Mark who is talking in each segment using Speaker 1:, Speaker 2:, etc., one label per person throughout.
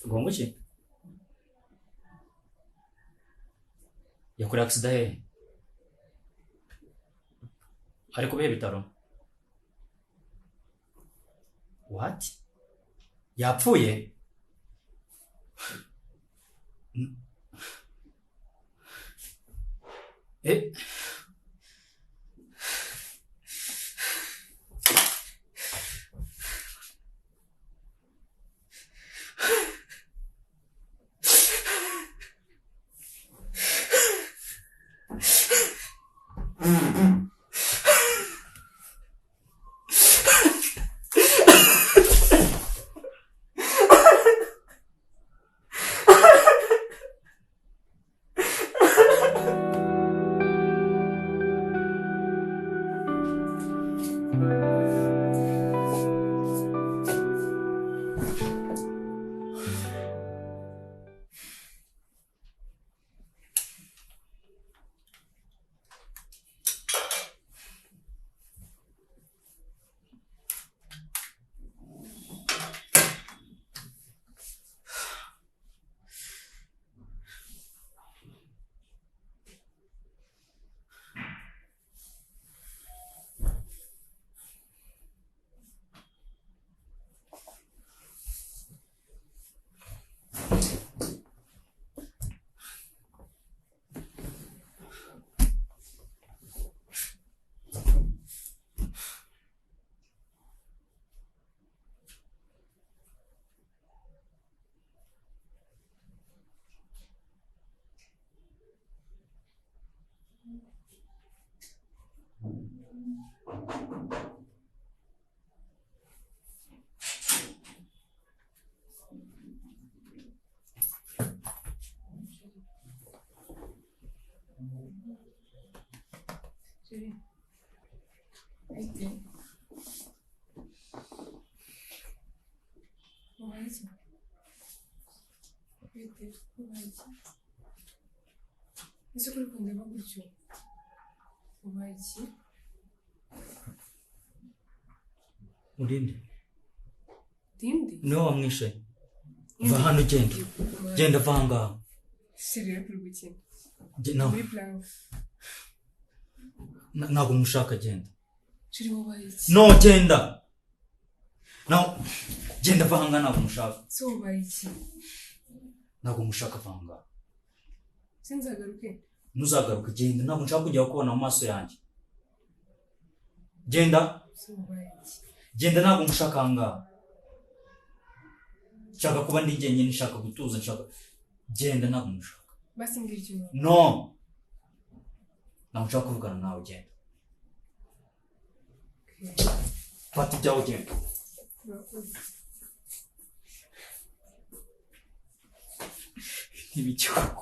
Speaker 1: Gongo ki? Yakorewe agisida he? Ari ku bihe bitaro? What? Yapfuye? Eh?
Speaker 2: Ese kuri kundeba gutyo ubaye iki?
Speaker 1: Urinde?
Speaker 2: Dindi?
Speaker 1: Niwe wamwishe? Va hano genda. Genda va ngaha.
Speaker 2: Siriya kuri gukina.
Speaker 1: No.
Speaker 2: Muri plan.
Speaker 1: Ntabwo mushaka genda.
Speaker 2: Shiri ubaye iki?
Speaker 1: No genda. No. Genda va ngaha ntabwo mushaka.
Speaker 2: So ubaye iki?
Speaker 1: Ntabwo mushaka va ngaha.
Speaker 2: Sinzagaruke.
Speaker 1: Ntuzagaruke genda ntabwo nshaka kujya kubona mu maso yanjye. Genda.
Speaker 2: So ubaye iki?
Speaker 1: Genda ntabwo mushaka ngaha. Nshaka kuba ndi jyenyine, nshaka gutuza, nshaka genda ntabwo mushaka.
Speaker 2: Basi mbwira icyo.
Speaker 1: No. Ntabwo nshaka kuvugana nawe genda. Fata ibyawe genda. Ntibicyuko.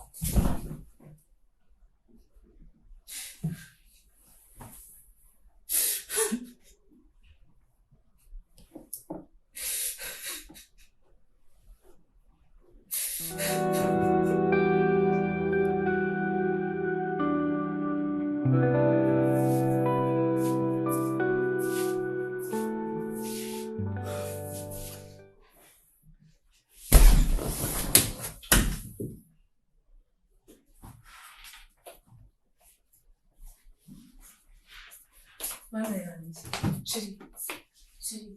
Speaker 2: Bana yanjye. Shiri. Shiri.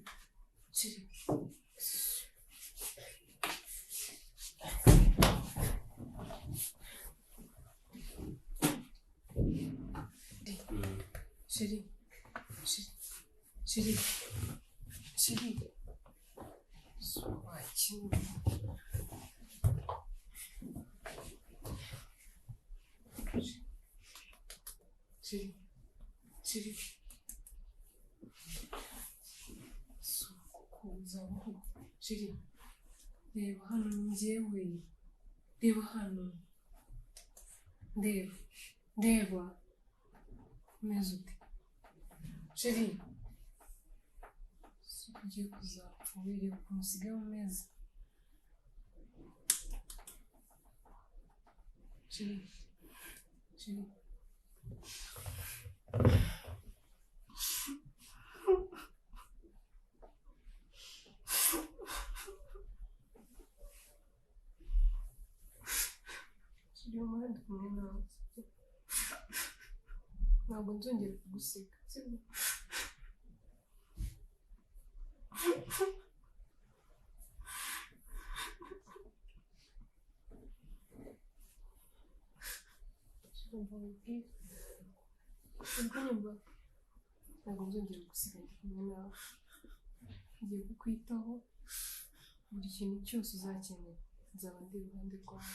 Speaker 2: Kuzaho. Shiri. Reba hano njyewe. Reba hano. Ndeba. Umeze ute? Shiri. Si ugiye kuzapfa wireba ukuntu usigaye umeze. Shiri. turi mu muhanda kumwe nawe ntabwo nzongera kuguseka sibyo ntabwo nzongera gusiga ndi kumwe nawe ngiye kukwitaho buri kintu cyose uzakenera nzaba ndi iruhande rwawe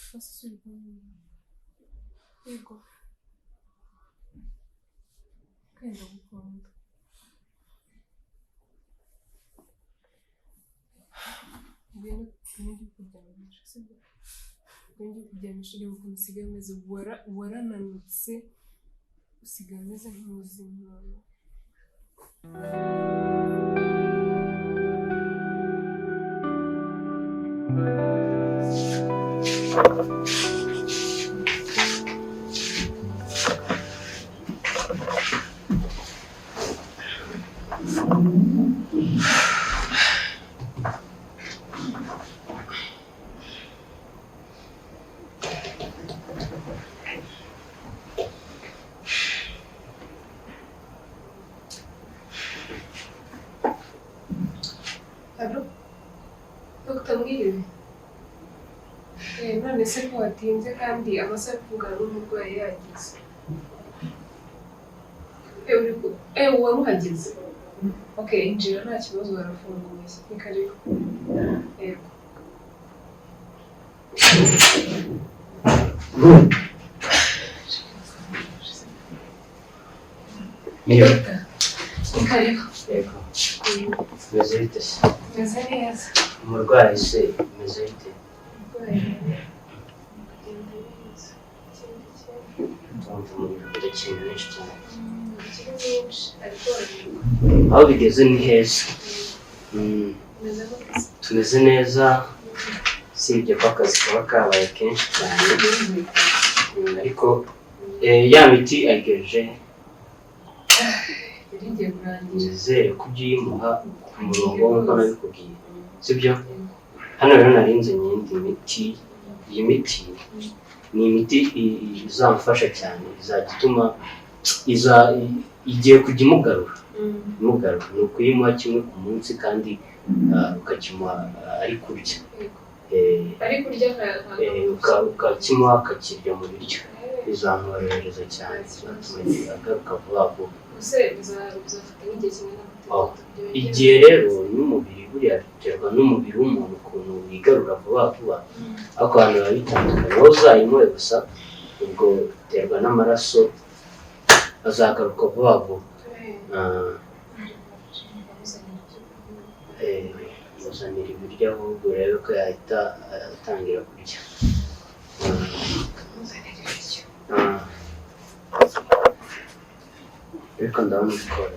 Speaker 2: basi suri kumwe yego kandi ndagukunda ngwino njye kuryamisha sibyo ngwino kuryamisha reba ukuntu usigaye umeze warananutse usigaye umeze nk'umuzima Dr. Mwiriwe none se ko watinze kandi amasaha yo kuvugana n'umurwayi yageze wari uhageze okay injira nta kibazo barafunguye ni karibu yego ni karibu
Speaker 3: yego meze bite se
Speaker 2: meze neza
Speaker 3: umurwayi se meze bite ndumva umuriro udakeneye menshi cyane aho bigeze ni heza tumeze neza usibye ko akazi kaba kabaye kenshi cyane ariko ya miti ayigejeje nizere ko ugiye imuha ku murongo nk'uko nabikubwiye sibyo hano rero narinze iyindi miti iyi miti ni imiti izamufasha cyane izajya ituma igiye kujya imugarura ni ukuyimuha kimwe ku munsi kandi ukakimuha ari kurya ukakimuha akakirya mu biryo bizamworohereza cyane agaruka vuba vuba igihe rero n'umubiri buriya biterwa n'umubiri w'umuntu ukuntu wigarura vuba vuba ariko abantu biba bitandukanye wowe uzayimuhe gusa ubwo biterwa n'amaraso azagaruka vuba vuba muzanira ibiryo ahubwo urebe ko yahita atangira kurya ariko ndabona ubikora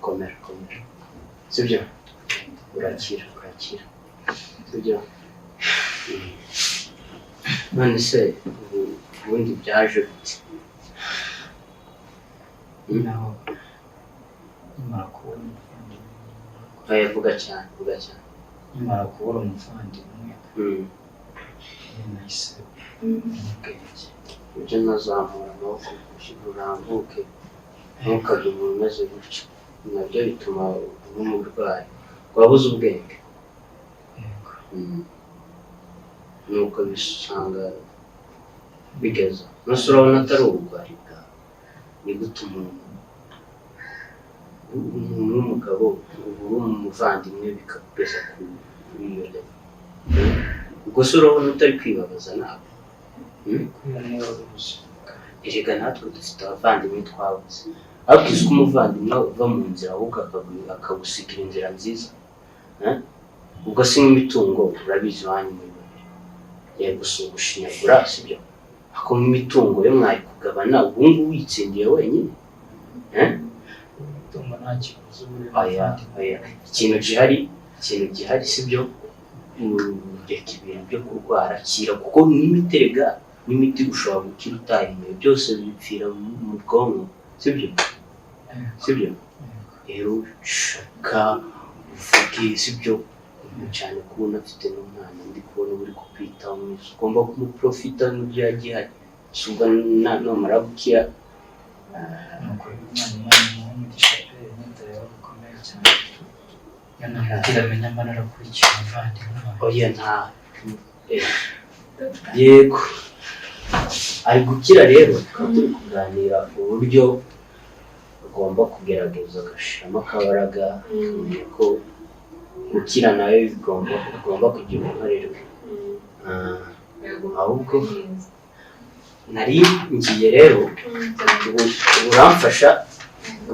Speaker 3: komera sibyo urakira sibyo none se ubundi byaje bite
Speaker 1: naho nyamara kubura umuvandimwe
Speaker 3: vuga cyane
Speaker 1: nyamara kubura umuvandimwe nahise ubwenge
Speaker 3: ujye unazamura amaboko urambuke ntukajye umuntu umeze gutyo nabyo bituma uba umurwayi wabuze ubwenge nuko bisanga bigeza nose urabona atari uburwayi bwawe ni gute umuntu w'umugabo uba uri umuvandimwe bikakugeza kuri iyo level ubwo se urabona utari kwibabaza nawe erega natwe dufite abavandimwe twabuze ariko isi ko umuvandimwe uva mu nzira ahubwo akagusigira inzira nziza ubwo si nk'imitungo urabizi iwanyu muri babiri yego si ugushinyagura sibyo ariko nk'imitungo yo mwayikugabana ubu ngubu witsindiye wenyine
Speaker 1: ndumva nta kibazo
Speaker 3: ikintu gihari sibyo ureka ibintu byo kurwara kira kuko n'imiterega n'imiti ushobora gukira utayimuye byose bipfira mu bwonko sibyo rero shaka uvuge sibyo cyane kubona afite n'umwana ndi kubona uri kukwitaho mwiza ugomba kumuprofita n'ibyo yagihari subwo namara gukira
Speaker 4: umwana w'umugisha pe n'inzara bikomeye cyane yanamubwira amenya mbana arakurikira umuvandimwe wawe
Speaker 3: oya nta yego ari gukira rero tukaba turi kuganira uburyo agomba kugerageza agashiramo akabaraga akamenya ko gukira nawe bigomba kugira uruhare rwe ahubwo nari ngiye rero uramfasha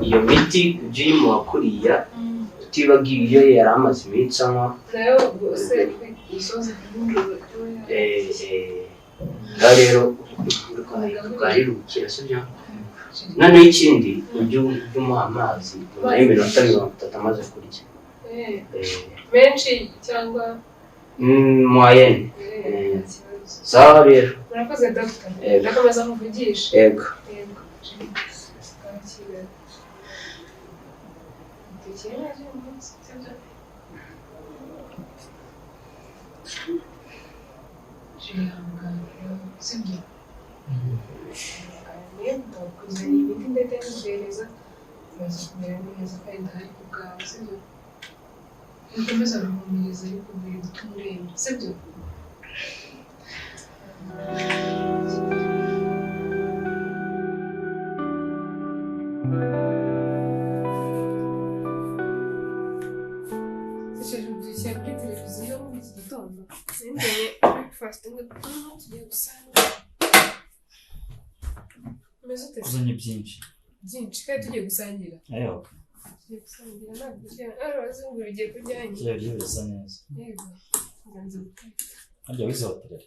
Speaker 3: iyo miti ujye uyimuha kuriya utibagiwe iyo yari amaze iminsi anywa rero tuganire ubukira sibyo noneho ikindi ujye umuha amazi nyuma y'iminota 30 amaze kurya
Speaker 2: menshi cyangwa
Speaker 3: moyenne sawa rero
Speaker 2: murakoze dogita ndakomeza kuvugisha
Speaker 3: yego
Speaker 2: sibyo ndakuzaniye imiti ndetse n'ugereza uraza kumera neza kandi ndahari ku bwawe sibyo ukomeza guhumuriza ariko biri gutuma uremba sibyo Ubyukiye kuri televiziyo muri iki gitondo sendeye breakfast ngo tugiye gusanga umeze ute
Speaker 1: uzanye byinshi
Speaker 2: kandi tugiye gusangira
Speaker 1: ayo
Speaker 2: tugiye gusangira ntabwo urazungura ugiye kurya
Speaker 1: ibyo biryo bisa neza
Speaker 2: yego nganze guteka
Speaker 1: harya wize hotel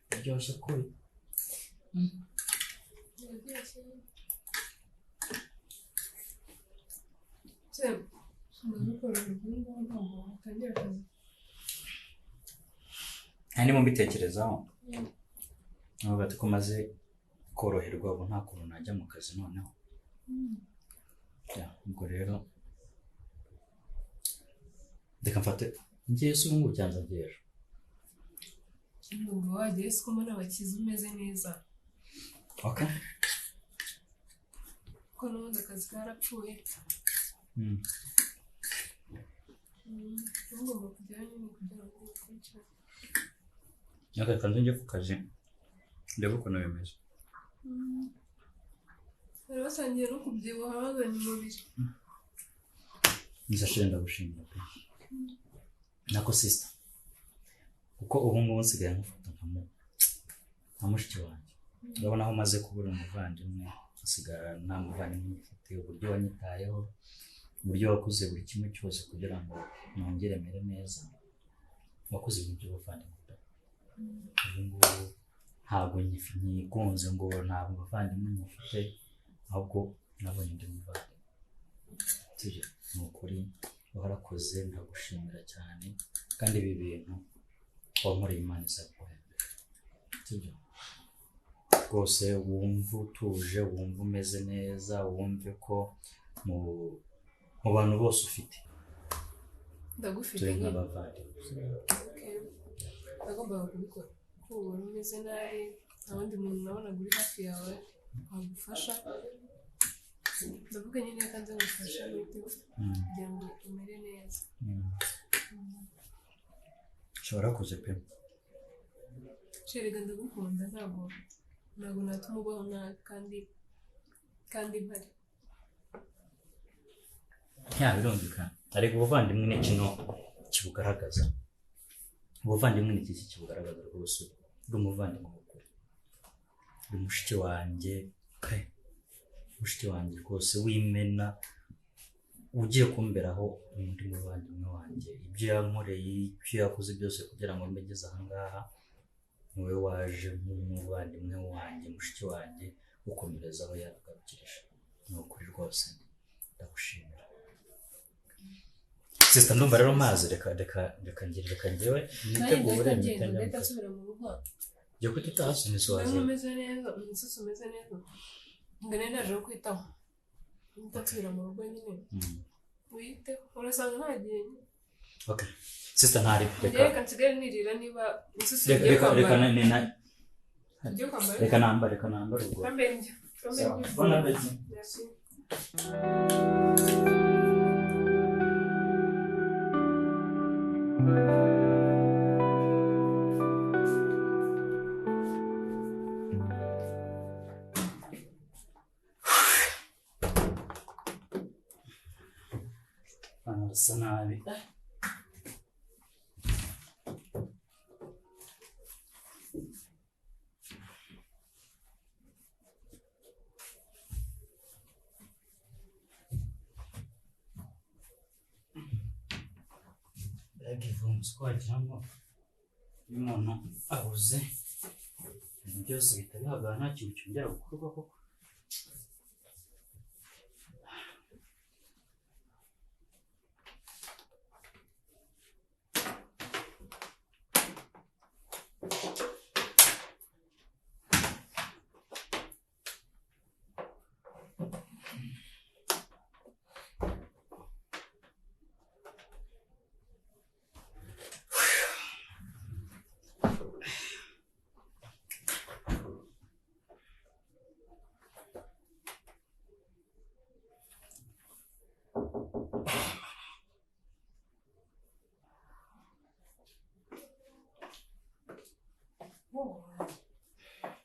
Speaker 1: biryoshye kuri ndimo mbitekerezaho nubwo ati ko maze koroherwa ubu nta kuntu najya mu kazi noneho ubwo rero reka mfate ngiye se ubu ngubu byanza byera
Speaker 2: nubwo wagiye se ko mbona abakizi umeze neza
Speaker 1: okay
Speaker 2: ko n'ubundi akazi karapfuye ugomba kujyayo nyine kugira ngo ukurikirane
Speaker 1: reka nze njye ku kazi ndebe ukuntu bimeze
Speaker 2: bari basangiye no kubyibuha bazanye umubiri
Speaker 1: nzashire ndagushimira pe nako sister kuko ubu ngubu nsigaye nkufata nka mushiki wanjye urabona aho maze kubura umuvandimwe asigara nta muvandimwe mfite uburyo wanyitayeho uburyo wakuze buri kimwe cyose kugira ngo nongere mere neza wakuze ibintu by'ubuvandimwe ubu ngubu ntabwo nyigunze ngo ntabwo abavandimwe nyifite ahubwo nabonye ndi muvandimwe ni ukuri warakoze ndagushimira cyane kandi ibi bintu wankoreye Imana izaguhembera sibyo rwose wumva utuje wumva umeze neza wumve ko mu bantu bose ufite
Speaker 2: ndagufite
Speaker 1: turi nk'abavandimwe
Speaker 2: nagombaga kubikora kuko ubona umeze nabi nta wundi muntu nabonaga uri hafi yawe wagufasha ndavuga nyine kandi ngufasha kugira ngo umere neza
Speaker 1: ushobora kuze pe
Speaker 2: sherega ndagukunda ntabwo natuma ubaho nabi kandi mpari
Speaker 1: birumvikana ariko ubuvandimwe ni kino kibugaragaza ubuvandimwe ni iki kibugaragaza rwose uri umuvandimwe w'ukuri uri mushiki wanjye pe mushiki wanjye rwose w'imena ugiye kumberaho undi muvandimwe wanjye ibyo yankoreye ibyo yakoze byose kugira ngo mbegeze aha ngaha niwe waje nk'umuvandimwe wanjye mushiki wanjye ukomereza aho yagarukirije ni ukuri rwose ndagushimira sister ndumva rero mazi reka ngewe nitegure
Speaker 2: reka nsubira mu rugo
Speaker 1: jya kwita utahasunize waza
Speaker 2: umeze neza umusatsi umeze neza ngo nari naje kwitaho utasubira mu rugo nyine wite urasanga ntagiye
Speaker 1: Okay. Sister ntari
Speaker 2: reka nsigare nirira niba insusi
Speaker 1: reka
Speaker 2: igiye
Speaker 1: reka
Speaker 2: kwambara
Speaker 1: reka
Speaker 2: igiye kwambara
Speaker 1: reka nambare ubwo.
Speaker 2: kwambara njye
Speaker 1: Bon appétit.
Speaker 2: merci
Speaker 1: Arasa nabi. Ivumbi twagira ngo iyo umuntu abuze ibintu byose bihita bihagarara nta kintu cyongera gukorwa koko.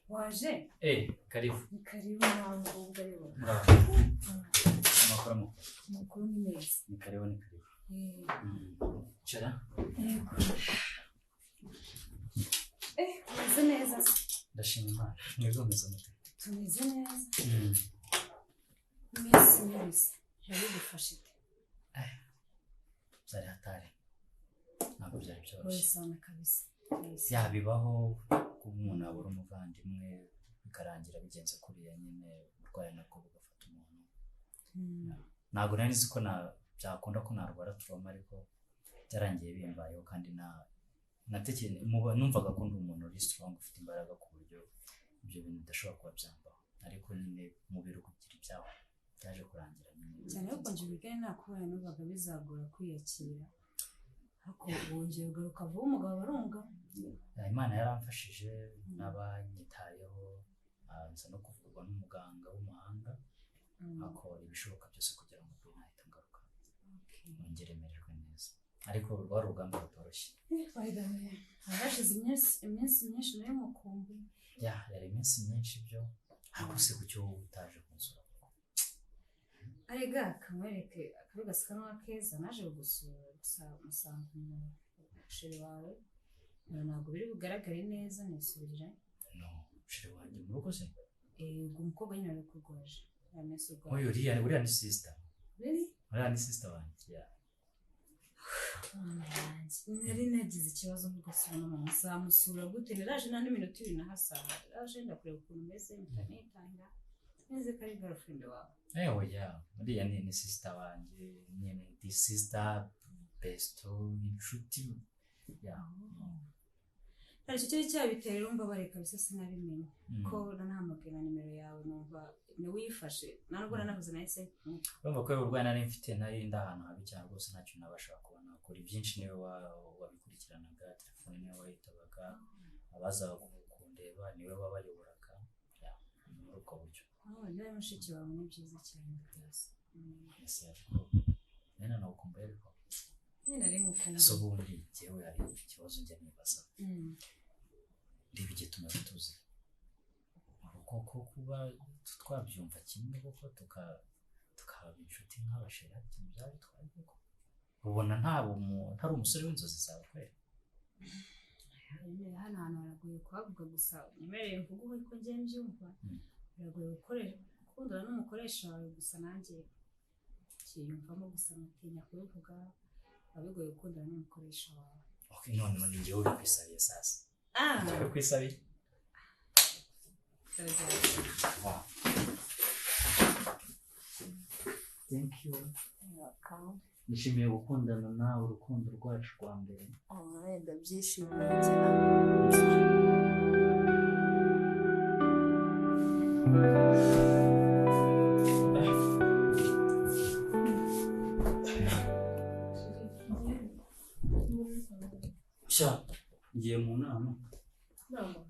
Speaker 5: waje
Speaker 1: karibu.
Speaker 5: ni karibu nawe ubwo rero
Speaker 1: Amakuru
Speaker 5: amakuru ni meza
Speaker 1: ni karibu. Cara?
Speaker 5: yego umeze neza
Speaker 1: Ndashima Imana. Mwebwe mumeze mute?
Speaker 5: tumeze neza iminsi mibisi yabigufashe ite
Speaker 1: Byari hatari. Ntabwo byari byoroshye.
Speaker 5: wese wana kabisa
Speaker 1: Yabibaho kuba umuntu abura umuvandimwe bikarangira bigenze kuriya nyine urwaye nabwo bugafata umuntu. Ntabwo nari nzi ko byakunda ko narwara trauma ariko byarangiye bimbayeho kandi numvaga ko ndi umuntu uri strong ufite imbaraga ku buryo ibyo bintu bidashobora kuba byambaho ariko nyine umubiri ugira ibyawo byaje kurangira nyine
Speaker 5: cyane ko konje bigane nakubaye nubaga bizagora kwiyakira ariko wongeye ugaruka vuba umugabo barunga.
Speaker 1: Imana yaramfashije n'abanyitayeho nza no kuvurwa n'umuganga w'umuhanga akora ibishoboka byose kugira ngo nahita ngaruka nongere mererwe neza ariko rwari urugamba rutoroshye.
Speaker 5: Hashize iminsi myinshi nayo mukumbi
Speaker 1: yari iminsi myinshi byo ariko se ku cyo utaje kunsura
Speaker 5: arega kamwereke akabi gasikanwa keza naje gusura gusa musanga umusheri wawe ntabwo biri bugaragare neza nisubirira
Speaker 1: umusheri wanjye mu rugo se
Speaker 5: umukobwa nyine ari kurwaje
Speaker 1: uriya ni sister uriya ni sister wanjye
Speaker 5: nari nagize ikibazo nk'ugasubira mu muzamusura gute naraje nta n'iminota ibiri nahasaha raje ndakureba ukuntu umeze nitanga neze ko ari girlfriend wawe
Speaker 1: uriya ni sister wanjye nyine di sister besto inshuti
Speaker 5: hari icyo cyari cyabiteye urumva bareka bisa sinabimenye ko nanahamagaye na nimero yawe numva niwifashe ntabwo nanavuze nahise
Speaker 1: urumva ko urwaye nari mfite nari ahantu habi cyane rwose ntacyo nabasha kubona kuri byinshi niwe wabikurikiranaga telefone niwe wayitabaga abazaga kundeba niwe wabayoboraga muri ubwo buryo
Speaker 5: niba mushiki wawe ni byiza cyane rwose
Speaker 1: nena nawukumbuye ariko
Speaker 5: nari mukumbuye
Speaker 1: so ubundi jyewe hari ikibazo njya nibaza ndiba igituma tuzi kuko kuba twabyumva kimwe kuko tukaba inshuti nk'abashera ikintu byabitwaye kuko ubona ntari umusore w'inzozi zawe kwera
Speaker 5: hano hantu haragoye kuhavuga gusa nyemereye mvuga uko njye mbyumva biragoye gukundana n'umukoresha wawe gusa nanjye kiyumvamo gusa mutinya kubivuga bigoye gukundana n'umukoresha wawe
Speaker 1: none ni njyewe uri kwisabiye sasa njyewe uri kwisabiye thank you nishimiye gukundana nawe urukundo rwacu rwa mbere
Speaker 5: ndabyishimiye cyane
Speaker 1: sha ngiye mu nama
Speaker 2: Nama.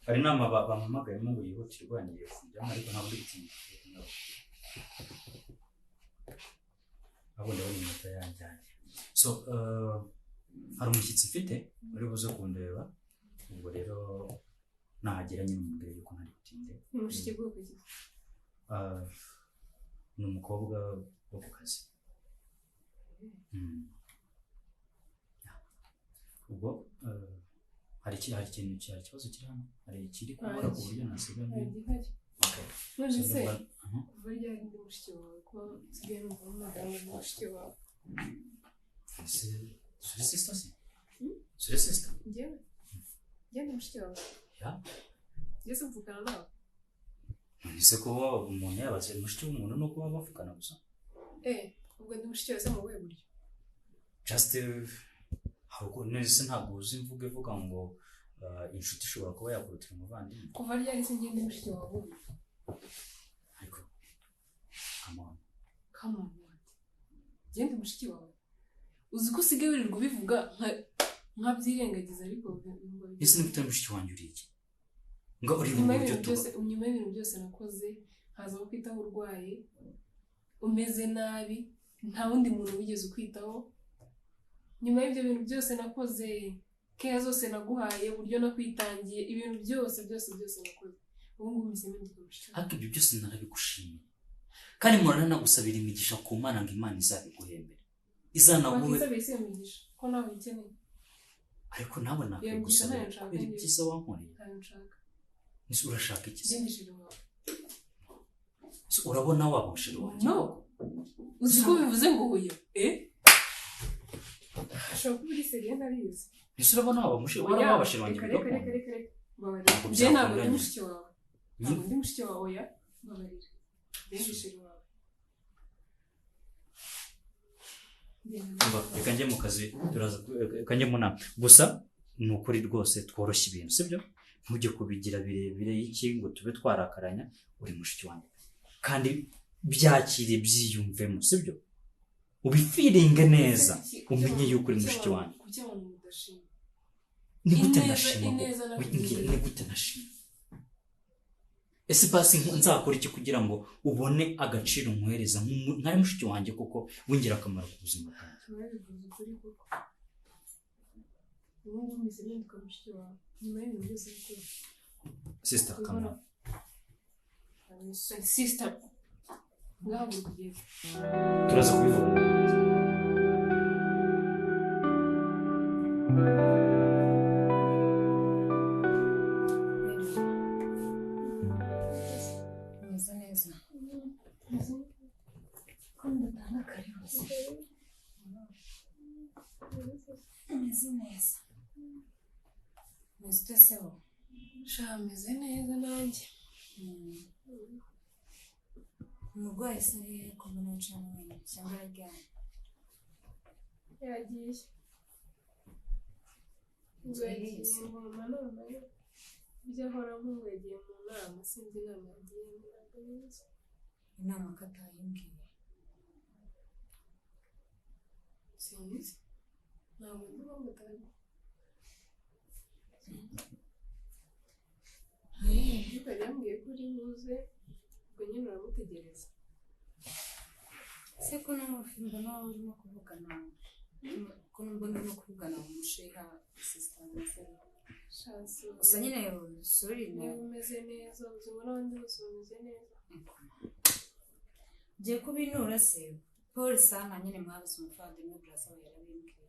Speaker 1: hari inama bampamagayemo ngo yihutirwa ngiye kujyamo ariko ntabwo ndi gutinda abo ndabona iminota yanjyanye so hari umushyitsi mfite uri buze kundeba ubwo rero nahagera nyine umubwire yuko ntari butinde
Speaker 2: Ni mushiki bwoko ki?
Speaker 1: ni umukobwa wo ku kazi ubwo hari ikintu cyari ikibazo kiri hano hari ikiri kubura ku buryo nasigaye
Speaker 2: Gihari. None se kuva ryari ndi mushiki wawe ko nsigaye numva umugabo ni mushiki wawe?
Speaker 1: Suri sister se? Suri sister?
Speaker 2: Njyewe? Njyewe ni mushiki wawe?
Speaker 1: Ya.
Speaker 2: Njyewe mvugana nawe?
Speaker 1: Ese kuba umuntu yabaze mushiki w'umuntu no kuba bavugana gusa?
Speaker 2: Ubwo ndi mushiki wawe se mu buhe buryo?
Speaker 1: Just nese ntabwo uzi imvugo ivuga ngo inshuti ishobora kuba yakurutira umuvandimwe.
Speaker 2: Kuva ryari se njye ndi mushiki wawe ubu?
Speaker 1: Ariko come on
Speaker 2: what? Njye ndi mushiki wawe? Uzi ko usigaye wirirwa ubivuga nkabyirengagiza ariko
Speaker 1: ese nibutari mushiki wanjye uri iki? Ngo uri mu buryo
Speaker 2: nyuma y'ibintu byose nakoze haza kwitaho urwaye umeze nabi nta wundi muntu wigeze ukwitaho nyuma y'ibyo bintu byose nakoze keya zose naguhaye uburyo nakwitangiye ibintu byose nakoze ubu ngubu mise mpinduka mushiki
Speaker 1: ariko ibyo byose narabigushimiye kandi murana nagusabira imigisha ku Mana ngo Imana izabiguhembere izanaguhe
Speaker 2: wakisabira isi imigisha ko nawe uyikeneye
Speaker 1: ariko nawe nakugusabira kubera ibyiza wankoreye nisi urashaka iki se urabona wabushira wanjye
Speaker 2: no uzi ko bivuze ngo huye ashobora kuba uri seriye ntabizi
Speaker 1: nisi urabona wabushira wabashira wanjye
Speaker 2: reka njye ntabwo ndi mushiki wawe ntabwo ndi mushiki wawe oya mbabarira ndi mushiki wawe
Speaker 1: reka njye mu kazi turaza reka njye mu nama gusa ni ukuri rwose tworoshye ibintu sibyo ntujye kubigira birebire y'iki ngo tube twarakaranya uri mushiki wanjye kandi byakire byiyumvemo sibyo ubifiringe neza umenye yuko uri mushiki wanjye ni gute nashima ni gute nashima ese basi nzakora iki kugira ngo ubone agaciro nkwereza nkari mushiki wanjye kuko wingira akamaro ku buzima bwanjye sister come on
Speaker 2: sister ngaho ugiye
Speaker 1: turaza kubivuga
Speaker 2: ameze neza nanjye
Speaker 5: umurwayi se rero ko mbona yicaye mu bintu cyangwa araryamye
Speaker 2: yagiye mu manama ibyo ahoramo ngo yagiye mu nama sinzi inama yagiye ntabwo neza
Speaker 5: inama ko atayimbwiye
Speaker 2: sinzi ntabwo ndi mpamvu atari ariko yambwiye ko uri buze ubwo nyine uramutegereza
Speaker 5: se ko mbona urimo kuvugana ko mbona urimo kuvugana umusheha sisita gusa nyine sorry
Speaker 2: niba umeze neza ubuzima n'abandi bose bameze neza
Speaker 5: ugiye kubinura se paul sana nyine mwabuze umuvandimwe burasaba yarabimbwiye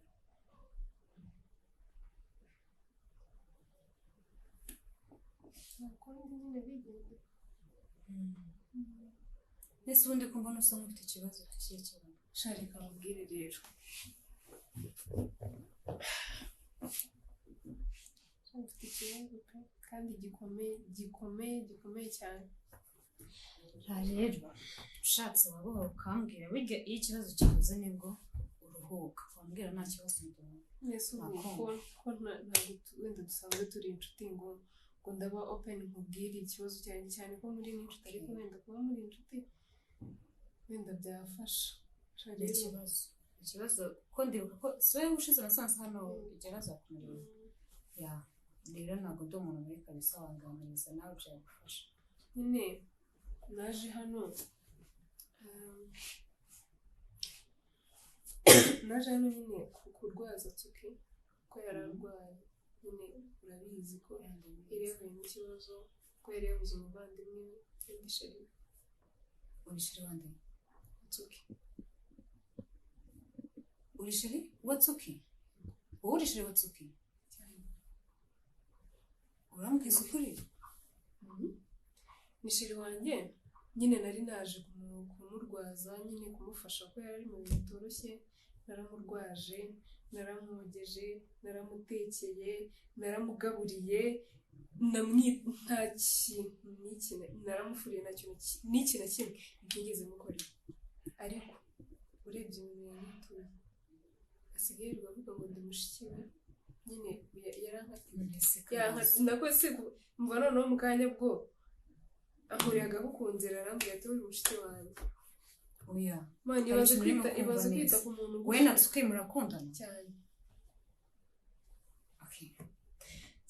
Speaker 2: nakundi nyine bigende
Speaker 5: ese ubundi ko mbona usa nk'ufite ikibazo cy'ikiraro
Speaker 2: sharika mubwire rero mfite ikibazo kandi gikomeye cyane
Speaker 5: rero ushatse waboha ukambwira burya iyo ikibazo kibuze nibwo uruhuka wambwira nta kibazo mbona
Speaker 2: mbese ubu ko ntabwo wenda dusanzwe turi inshuti ngo ndaba open nkubwire ikibazo cyanjye cyane ko muri n'inshuti ariko wenda kuba muri inshuti wenda byafasha
Speaker 5: ikibazo ikibazo ko ndibuka ko siwe ushize nasanze hano igeraza kumureba ya rero ntabwo ndi umuntu muri kabisa wanganiriza nawe byagufasha
Speaker 2: nyine naje hano nyine kurwaza Tsuki ko yararwaye nyine urabizi ko yari yahuye n'ikibazo ko yari yabuze umuvandimwe w'igisheri
Speaker 5: urishiri wande
Speaker 2: Tsuki
Speaker 5: urishiri wa Tsuki wowe urishiri wa Tsuki uramubwiza ukuri
Speaker 2: ni sheri wanjye nyine nari naje kumurwaza nyine kumufasha ko yari ari mu bintu bitoroshye naramurwaje naramwogeje naramutekeye naramugaburiye nta kintu naramufuriye nta kintu n'iki na kimwe ntigeze mukorera ariko urebye mu bintu yituye asigaye bavuga ngo ndi mushiki we nyine nakoze mva noneho mu kanya bwo ahuriye agahu nzira arambwira ati uri mushiki wanjye
Speaker 5: oya
Speaker 2: mani ibaze kwita ku muntu
Speaker 5: we na Tsuki murakundana
Speaker 2: cyane
Speaker 5: okay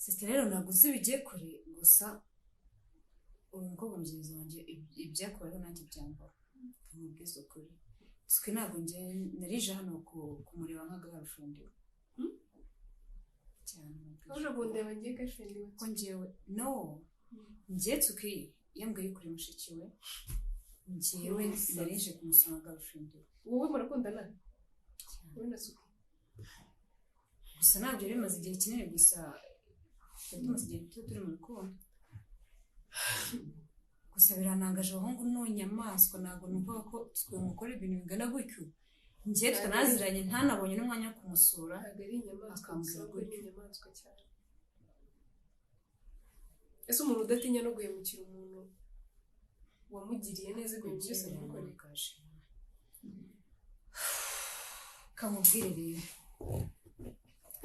Speaker 5: sister rero ntabwo uzi bigiye kure gusa uri umukobwa mugenzi wanjye ibyakoreho nanjye byambara umubwiza ukuri Tsuki ntabwo njye narije hano kumureba nk'agarufundi cyane
Speaker 2: uje kundeba ngiye gashendi
Speaker 5: ko njyewe no njye Tsuki yambwiye kuri mushiki we njyewe narije kumusanga agarufundi
Speaker 2: wowe murakundana wowe na Tsuki
Speaker 5: gusa ntabyo bimaze igihe kinini gusa tumaze igihe turi mu rukundo gusa biranangaje abahungu n'inyamaswa ntabwo numva ko twamukora ibintu bingana gutyo njye tutanaziranye ntanabonye n'umwanya wo kumusura
Speaker 2: ntabwo ari inyamaswa gusa ko ni inyamaswa cyane ese umuntu udatinya no guhemukira umuntu wamugiriye neza ibintu byose yamukorekaje
Speaker 5: kamubwire rero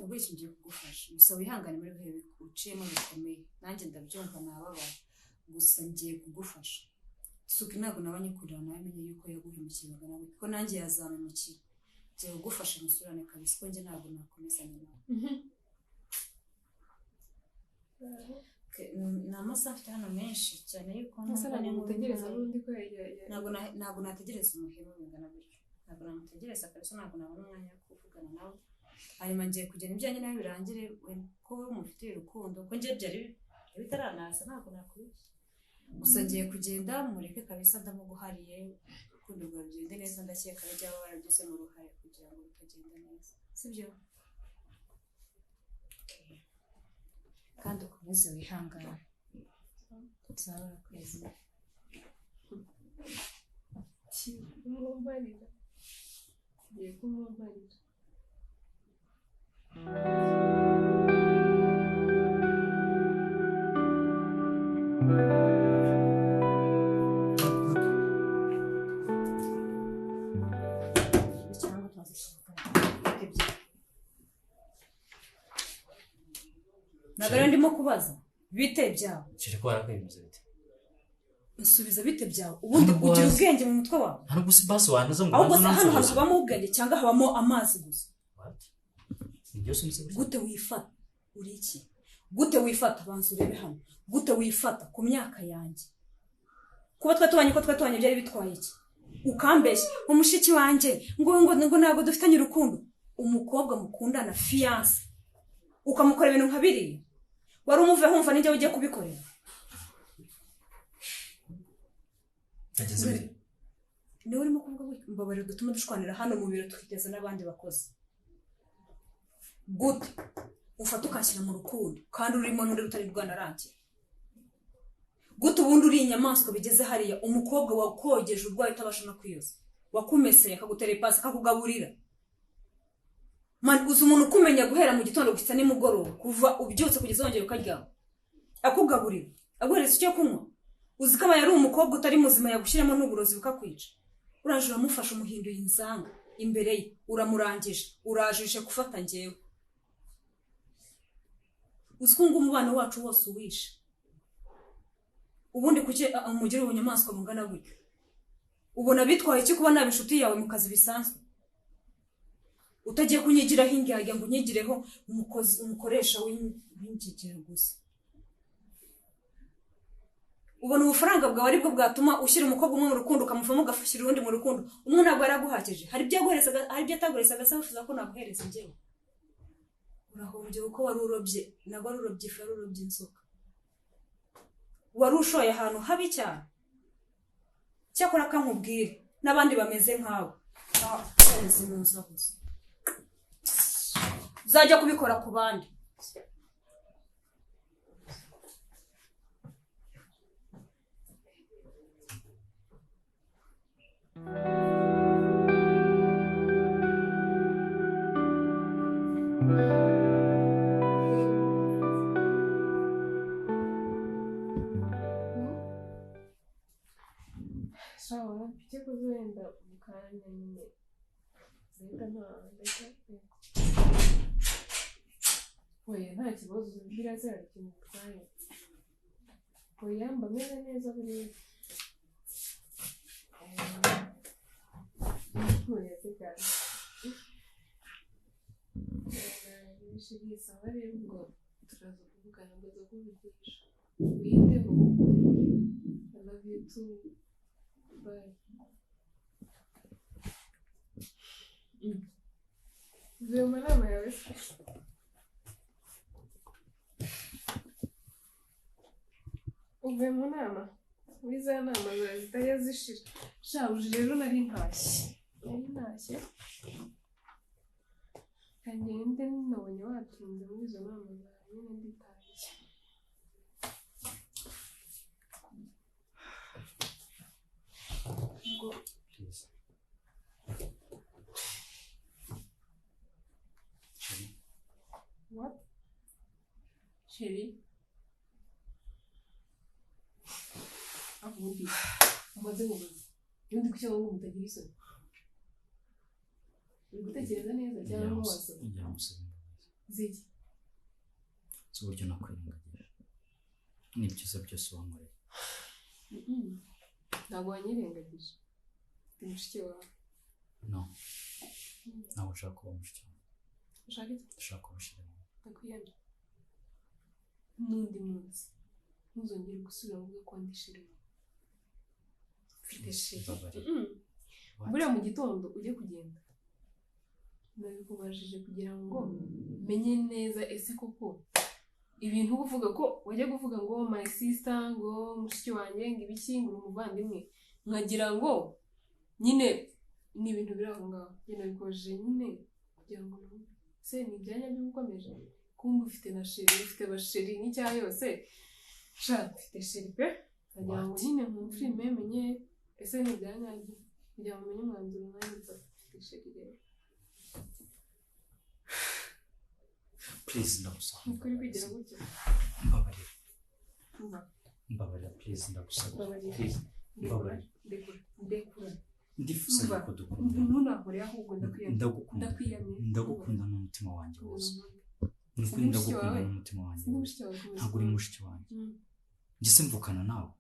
Speaker 5: ubwo iki ngiye kugufasha gusa wihangane muri bihe uciyemo bikomeye nanjye ndabyumva nababara gusa ngiye kugufasha Tsuki ntabwo nabanye kurira nawe menye yuko yaguhemukiraga nawe kuko nanjye yazamemukira ngiye kugufasha musurane kabisa ko njye ntabwo nakomezanya nawe ni amasaha afite hano menshi cyane yuko
Speaker 2: ntamutegereza n'undi ko
Speaker 5: ntabwo nategereza umuhemu bingana bityo ntabwo namutegereza kabisa ntabwo nabona umwanya wo kuvugana nawe hanyuma ngiye kugenda ibyanjye nawe birangire ko mufitiye urukundo ko njye byari bitaranaza ntabwo nakubeshya gusa ngiye kugenda mureke kabisa ndamuguhariye urukundo rwawe rugende neza ndakeka n'ibyaba baragize mu ruhare kugira ngo rutagenda neza sibyo kandi ukomeze wihangane tuzabura kwezi
Speaker 2: kumwumvarira ngiye kumwumvarira
Speaker 5: ntabwo ndimo kubaza bite byawe
Speaker 1: kiri ko warakayimeze bite
Speaker 5: nsubiza bite byawe ubundi ugira ubwenge mu mutwe wawe
Speaker 1: hano gusa basi wanaza ngo
Speaker 5: ahubwo se hano habamo ubwenge cyangwa habamo amazi gusa gute wifata uri iki gute wifata banza urebe hano gute wifata ku myaka yanjye kuba twatubanye byari bitwaye iki ukambeshya umushiki wanjye ngo ntabwo dufitanye urukundo umukobwa mukundana fiance ukamukora ibintu nka biriya wari umuve humva n'ijya ugiye kubikorera niwe urimo kuvuga mbabarira dutuma dushwanira hano mu biro tukigeza n'abandi bakozi gute ufata ukashyira mu rukundo kandi urimo n'undi rutari rwanarangira gute ubundi uri inyamaswa bigeze hariya umukobwa wakogeje urwaye utabasha no kwiyoza wakumeseye akagutera ipasi akakugaburira uzi umuntu ukumenya guhera mu gitondo gusa nimugoroba kuva ubyutse kugeza wongera ukaryama akugaburira aguhereza icyo kunywa uzi ko aba yari umukobwa utari muzima yagushyiramo n'uburozi bukakwica uraje uramufasha umuhinduye inzanga imbere ye uramurangije urajishe gufata njyewe uzi ko ngo umubano wacu wose uwishe ubundi kuki umugira ubunyamaswa bungana gutyo ubona bitwaye iki kuba naba inshuti yawe mu kazi bisanzwe utagiye kunyigiraho ingajya ngo unyigireho umukoresha w'ingegera gusa. Ubona ubufaranga bwawe aribwo bwatuma ushyira umukobwa umwe mu rukundo ukamuvamo ugafashyira undi mu rukundo. Umwe ntabwo yaraguhakije. Hari ibyo yaguherezaga, hari ibyo ataguherezaga se wifuza ko naguhereza njyewe. Urahombye uko wari urobye, ntabwo wari urobye ifu, wari urobye inzoka. Wari ushoye ahantu habi cyane. Cyakora kankubwire n'abandi bameze nkawe. Zinuza gusa. Uzajya kubikora ku bandi.
Speaker 2: Sawa, picha kuenda mkanya nyine. Zenda ndeka. Oya nta kibazo birazira ikintu kutanye. Oya mbameze neza buri. Oya tekana. Nishimiye sawa rero ngo turaza kuvugana ngo kubigisha. Witeho. I love you too. Bye. Uvuye mu nama yawe se? Uvuye mu nama? Wiza nama zawe zitajya zishira. Shabuja rero nari ntashye. Kagende nabonye watunze muri izo nama zawe nyine nditashye.
Speaker 1: Please.
Speaker 2: What? Sherry? Abundi. Umaze mubaza. Ubundi kuki ngo mutagira isoni? Uri gutekereza neza cyangwa wasoma?
Speaker 1: Njya musaba.
Speaker 2: Ziki?
Speaker 1: Uburyo nakwirengagije. Ni byiza byose wankoreye.
Speaker 2: Ntabwo wanyirengagije. Ndi mushiki wawe.
Speaker 1: No. Ntabwo ushaka kuba mushiki wawe.
Speaker 2: Ushaka iki?
Speaker 1: Ushaka kuba mushiki wawe.
Speaker 2: Ndakwiyamye. N'undi munsi. Ntuzongere gusubira mu bwo kwandishira. Mfite sheri. Buriya mu gitondo ujye kugenda. Nabikubajije kugira ngo menye neza ese koko ibintu uvuga ko wajya kuvuga ngo my sister ngo mushiki wanjye ngo ibiki ngo umuvandimwe nkagira ngo nyine ni ibintu biri aho ngaho nyine bikoje nyine kugira ngo se ni ibyanya by'ukomeje kumva ufite na sheri ufite basheri n'icya yose sha ufite sheri pe kugira ngo nyine nkumfirime menye ese ni ibyanya kugira ngo menye umwanzuro nanjye ufite sheri rero.
Speaker 1: Please ndagusaba.
Speaker 2: Ukuri kwigira gutya.
Speaker 1: Mbabarira. Mbabarira please ndagusaba. Please. Mbabarira.
Speaker 2: Ndekura.
Speaker 1: Ndifuza ko dukunda.
Speaker 2: Ntunakore ahubwo ndakwiyamye.
Speaker 1: Ndagukunda n'umutima wanjye wose. Nukuri ndagukunda n'umutima wanjye wose. Ntabwo uri mushiki wanjye. Njye mvukana nawe.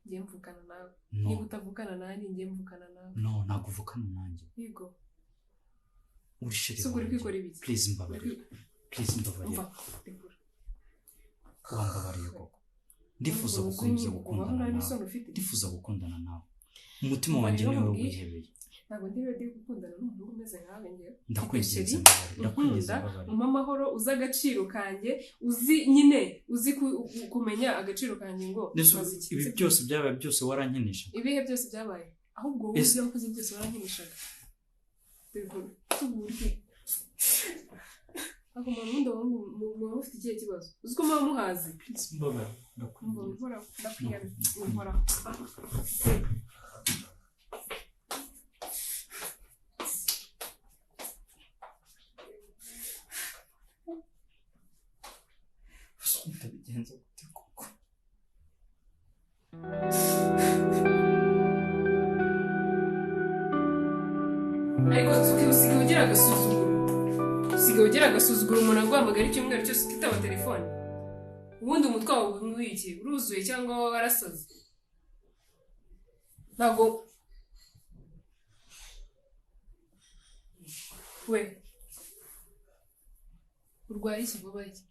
Speaker 2: Njye mvukana nawe. Niba utavukana nanjye njye mvukana nawe.
Speaker 1: No, ntabwo uvukana nanjye.
Speaker 2: Yego.
Speaker 1: Uri sheri.
Speaker 2: Suguri kwikora ibiki.
Speaker 1: Please mbabarira. Please mbabarira. Wambabariye koko. Ndifuza gukomeza gukundana nawe. Ndifuza gukundana nawe. Umutima wanjye niwe wihebeye.
Speaker 2: Ntabwo ndi ready gukundana n'umuntu umeze nkawe njye.
Speaker 1: Ndakwinginze mbabarira.
Speaker 2: Umpa amahoro uzi agaciro kanjye uzi nyine uzi kumenya agaciro kanjye ngo
Speaker 1: ibi byose byabaye byose warankinisha.
Speaker 2: Ibihe byose byabaye. Ahubwo wowe uzi wakoze byose warankinishaga. Tuburye. Ako mamundo wangu mu ufite ikihe kibazo. Uzi ko mama muhazi.
Speaker 1: Mbaba ndakwinginze.
Speaker 2: Nkora.
Speaker 1: Ndabigenza gute koko?
Speaker 2: Ariko usigaye ugira agasuzuguro umuntu aguhamagara icyumweru cyose ukitaba telefone. Ubundi umutwe wawe w'iki uruzuye cyangwa warasaze. Ntabwo we urwaye iki vuba iki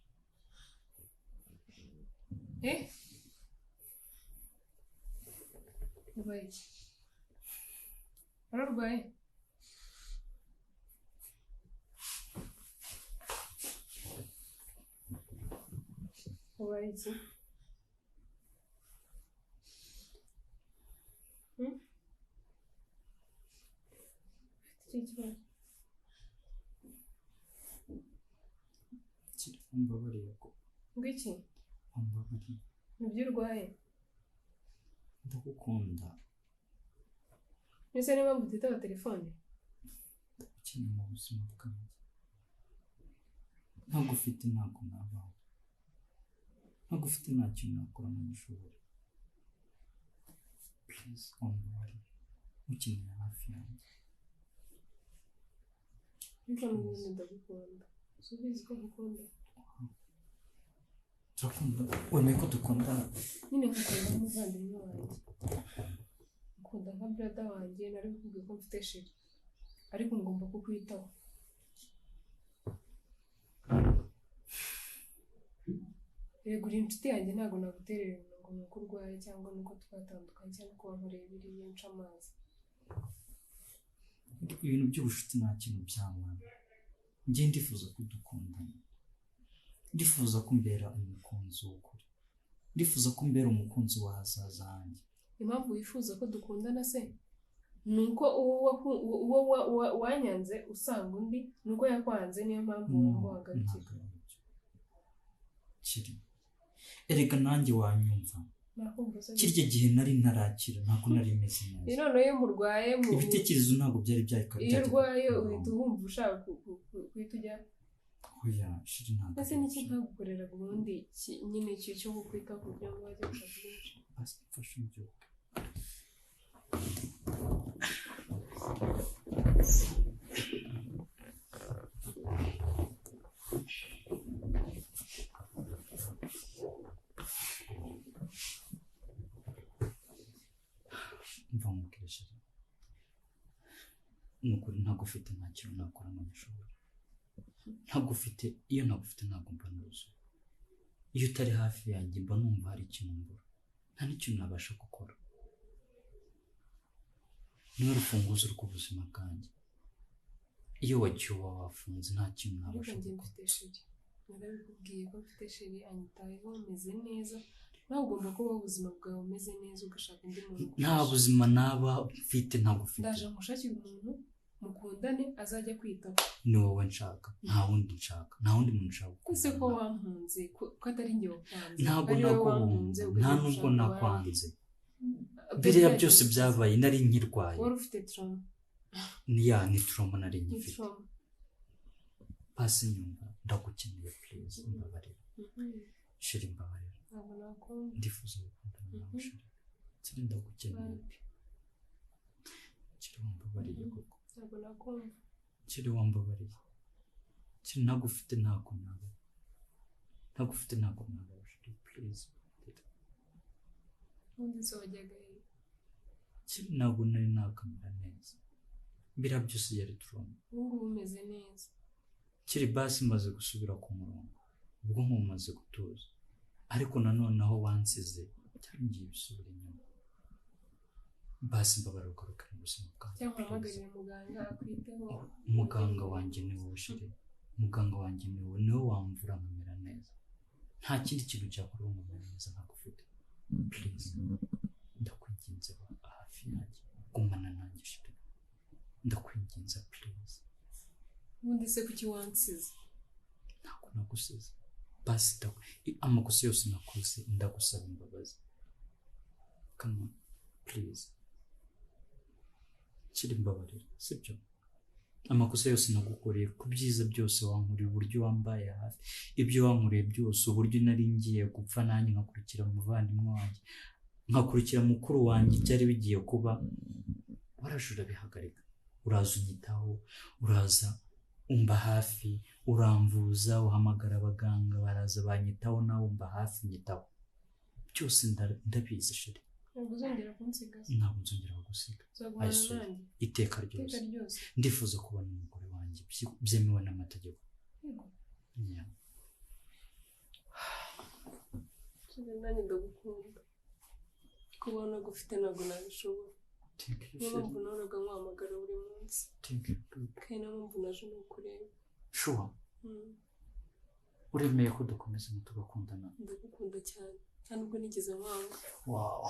Speaker 2: urwaye iki urarwaye urwaye iki ufite ikibazo
Speaker 1: Mbabariye ko
Speaker 2: ngwiki
Speaker 1: mbabariye
Speaker 2: nibyo urwaye
Speaker 1: ndagukunda
Speaker 2: ese niba mutitaba telefone
Speaker 1: ukeneye mu buzima bwanjye ntabwo ufite ntabwo nabaho ntabwo ufite nta kintu nakora mu ishuri please mbabariye ukeneye hafi yanjye
Speaker 2: ariko n'ubundi ndagukunda subizi ko ngukunda
Speaker 1: turakunda wemeye ko dukundana
Speaker 2: nyine nkukunda nk'umuvandimwe wanjye nkunda nka brother wanjye nari bikubwiye ko mfite sheri ariko ngomba kukwitaho yego uri inshuti yanjye ntabwo nagutererana ngo ni uko urwaye cyangwa ni uko twatandukanye cyangwa ko wankoreye biriya nca amazi
Speaker 1: ibintu by'ubucuti nta kintu byamara njye ndifuza ko dukundana ndifuza ko mbera umukunzi w'ukuri ndifuza ko mbera umukunzi w'ahazaza hanjye
Speaker 2: impamvu wifuza ko dukundana se ni uko uwo wanyanze usanga undi ni uko yakwanze niyo mpamvu wumva wagarukira
Speaker 1: kiri erega nanjye wanyumva kirya gihe nari ntarakira ntabwo nari meze neza
Speaker 2: none iyo murwaye
Speaker 1: ibitekerezo ntabwo byari byakora
Speaker 2: iyo urwaye uhita wumva ushaka guhita ujya
Speaker 1: oya shiri ntabwo
Speaker 2: ese niki ntagukorera ubundi nyine icyo cyo kukwita ku buryo ngo wajya gushaka byinshi
Speaker 1: basi mfashe ibyo mva mubwire shiri ni ukuri ntabwo ufite nta kintu nakora mu ishuri ntabwo ufite iyo ntabwo ufite ntabwo mba nuzuye iyo utari hafi yanjye mba numva hari ikintu mbura nta n'ikintu nabasha gukora niwe rufunguzo rw'ubuzima bwanjye iyo wagiye uba wafunze nta kintu nabasha gukora
Speaker 2: mfite sheri narabikubwiye ko mfite sheri anyitayeho meze neza nawe ugomba kubaho ubuzima bwawe umeze neza ugashaka undi muntu
Speaker 1: nta buzima naba mfite ntabwo ufite
Speaker 2: ndaje nkushakira umuntu mukundane azajya kwitaho
Speaker 1: ni wowe nshaka nta wundi nshaka nta wundi muntu nshaka
Speaker 2: ese ko wampunze ko atari njye wakwanze
Speaker 1: ntabwo naguhunze nta nubwo nakwanze biriya byose byabaye nari nkirwaye
Speaker 2: wari ufite trauma
Speaker 1: ni trauma nari nkifite pasi nyumva ndagukeneye please mbabarira shiri mbabarira ndifuza gukundana nawe shiri kiri ndagukeneye kiri wambabariye koko
Speaker 2: ntabwo nakumva
Speaker 1: kiri wambabariye kiri ntagufite ntabwo naba ntagufite ntabwo naba shiri please
Speaker 2: ubundi se wajyaga
Speaker 1: kiri ntabwo nari nakamera neza biriya byose yari trauma
Speaker 2: ubu ngubu umeze neza
Speaker 1: kiri basi maze gusubira ku murongo ubwonko bumaze gutuza ariko nanone aho wansize byarangiye bisubira inyuma basi mbabarira ugaruka mu buzima bwawe
Speaker 2: cyangwa uhamagarire muganga akwiteho
Speaker 1: umuganga wanjye ni wowe shiri umuganga wanjye ni wowe niwe wamvura nkamera neza nta kindi kintu cyakora nkamera neza ntagufite please ndakwinginze hafi yanjye gumana nanjye shiri ndakwinginze please
Speaker 2: ubundi se kuki wansize
Speaker 1: ntabwo nagusize basi amakosa yose nakoze ndagusaba imbabazi come on please kiri mbabarira sibyo amakosa yose nagukoreye ku byiza byose wankoreye uburyo wambaye hafi ibyo wankoreye byose uburyo nari ngiye gupfa nanjye nkakurikira umuvandimwe wanjye nkakurikira mukuru wanjye byari bigiye kuba waraje urabihagarika uraza unyitaho uraza umba hafi uramvuza uhamagara abaganga baraza banyitaho nawe umba hafi nyitaho byose ndabizi shiri
Speaker 2: ntabwo uzongera kunsiga
Speaker 1: ntabwo nzongera kugusiga iteka ryose ndifuza kubona umugore wanjye wanjye byemewe n'amategeko. Yeah.
Speaker 2: nanjye ndagukunda kubona gufite ntabwo nabishobora niyo mpamvu nahoraga nkuhamagara buri munsi kandi niyo mpamvu naje no kureba.
Speaker 1: Sure. Uremeye ko dukomeza tugakundana?
Speaker 2: Ndagukunda cyane kandi ubwo nigeze nkwanga.
Speaker 1: Wow.